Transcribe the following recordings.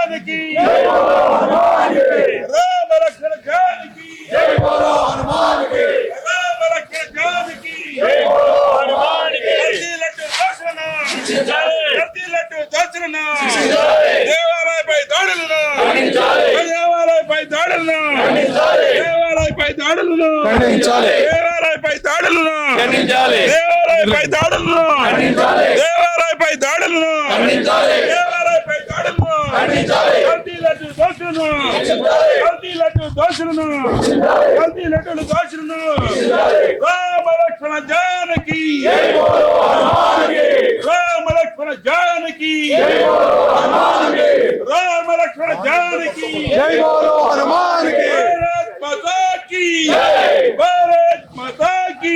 जानकी राम लक्ष्मण जानकी राम लक्ष्मण जानकी लड्डू दर्शन देवालयपై దాడులను దేవాలయపై దాడులను దేవాలయపై దాడులను దేవాలయపై దాడులను దేవాలయపై దాడులను దేవాలయపై దాడులను దేవాలయపై దాడులను కల్తీ లడ్డు దోషులను కల్తీ లడ్డు దోషులను కల్తీ లడ్డు దోషులను రామ లక్ష్మణ జానకి రామ లక్ష్మణ జానకి राम लक्ष्मण जानकी जय बोलो हनुमान की भारत माता की भारत माता की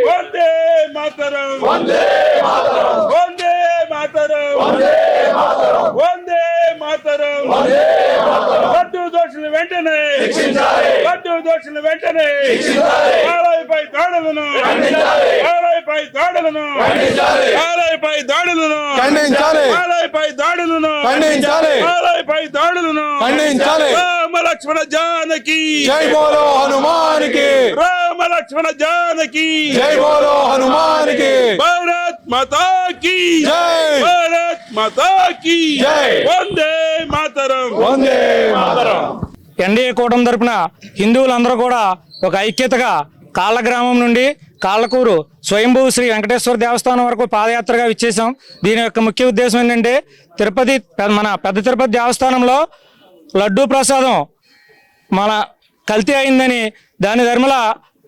वंदे मातरम वंदे मातरम वंदे मातरम वंदे मातरम लड्डू దోషుల వెంటనే లడ్డూ దోషుల వెంటనే ఆలయపై దాడులను ఆలయపై దాడులను ఆలయపై దాడులను ఖండించాలి ఆలయపై దాడులను ఖండించాలి ఆలయపై దాడులను ఖండించాలి రామ లక్ష్మణ జానకి जय बोलो हनुमान की రామ లక్ష్మణ జానకి जय बोलो हनुमान की భారత్ మాతా की जय భారత్ మాతా की जय వందే మాతరం वंदे मातरम ఎన్డీఏ కూటమి తరపున హిందువులందరూ కూడా ఒక ఐక్యతగా కాళ్ళ గ్రామం నుండి కాళ్ళకూరు స్వయంభూ శ్రీ వెంకటేశ్వర దేవస్థానం వరకు పాదయాత్రగా విచ్చేసాం. దీని యొక్క ముఖ్య ఉద్దేశం ఏంటంటే తిరుపతి మన పెద్ద తిరుపతి దేవస్థానంలో లడ్డూ ప్రసాదం మన కల్తీ అయిందని దాని ధర్మల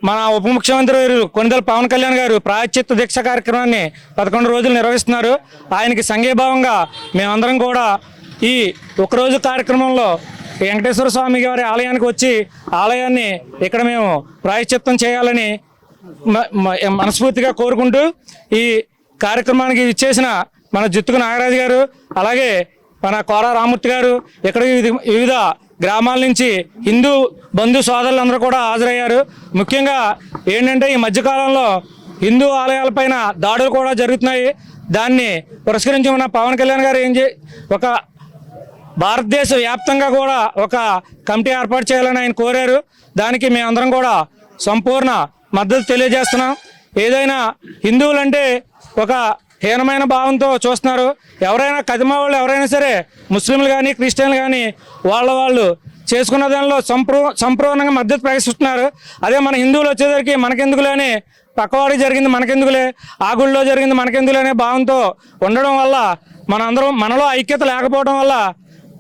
మన ఉప ముఖ్యమంత్రి కొనిదెల పవన్ కళ్యాణ్ గారు ప్రాయశ్చిత్త దీక్ష కార్యక్రమాన్ని 11 రోజులు నిర్వహిస్తున్నారు. ఆయనకి సంఘీభావంగా మేమందరం కూడా ఈ ఒకరోజు కార్యక్రమంలో వెంకటేశ్వర స్వామి గారి ఆలయానికి వచ్చి ఆలయాన్ని ఇక్కడ మేము ప్రాయశ్చిత్తం చేయాలని మనస్ఫూర్తిగా కోరుకుంటూ ఈ కార్యక్రమానికి ఇచ్చేసిన మన జుత్తుకు నాగరాజు గారు అలాగే మన కోరా రామూర్తి గారు ఇక్కడ వివిధ గ్రామాల నుంచి హిందూ బంధు సోదరులందరూ కూడా హాజరయ్యారు. ముఖ్యంగా ఏంటంటే ఈ మధ్యకాలంలో హిందూ ఆలయాలపైన దాడులు కూడా జరుగుతున్నాయి. దాన్ని పురస్కరించి మన పవన్ కళ్యాణ్ గారు ఒక భారతదేశ వ్యాప్తంగా కూడా ఒక కమిటీ ఏర్పాటు చేయాలని ఆయన కోరారు. దానికి మేమందరం కూడా సంపూర్ణ మద్దతు తెలియజేస్తున్నాం. ఏదైనా హిందువులంటే ఒక హీనమైన భావంతో చూస్తున్నారు. ఎవరైనా కదిమ వాళ్ళు ఎవరైనా సరే ముస్లింలు కానీ క్రిస్టియన్లు కానీ వాళ్ళు చేసుకున్న దానిలో సంపూర్ణంగా మద్దతు ప్రకటిస్తున్నారు. అదే మన హిందువులు వచ్చేసరికి మనకెందుకులే అని పక్కవాడికి జరిగింది మనకెందుకులే ఆ గుళ్ళో జరిగింది మనకెందుకులే అనే భావంతో ఉండడం వల్ల మనందరం మనలో ఐక్యత లేకపోవడం వల్ల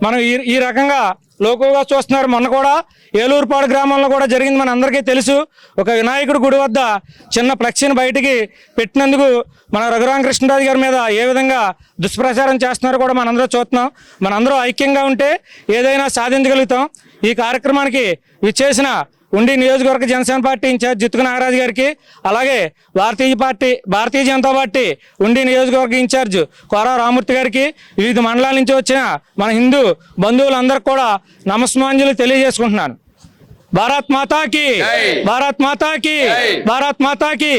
మనం ఈ రకంగా లోకుగా చూస్తున్నారు. మొన్న కూడా ఏలూరుపాడు గ్రామంలో కూడా జరిగింది మన అందరికీ తెలుసు. ఒక వినాయకుడి గుడి వద్ద చిన్న ఫ్లెక్సీని బయటికి పెట్టినందుకు మన రఘురామకృష్ణరాజు గారి మీద ఏ విధంగా దుష్ప్రచారం చేస్తున్నారో కూడా మనందరూ చూస్తున్నాం. మనందరూ ఐక్యంగా ఉంటే ఏదైనా సాధించగలుగుతాం. ఈ కార్యక్రమానికి ఇచ్చేసిన ఉండి నియోజకవర్గ జనసేన పార్టీ ఇన్ఛార్జ్ జుత్తుకు నాగరాజు గారికి అలాగే భారతీయ జనతా పార్టీ ఉండి నియోజకవర్గ ఇన్ఛార్జ్ కోరా రామూర్తి గారికి వివిధ మండలాల నుంచి వచ్చిన మన హిందూ బంధువులందరికీ కూడా నమస్మాంజలి తెలియజేసుకుంటున్నాను. భారత్ మాతాకి భారత్ మాతాకి భారత్ మాతాకి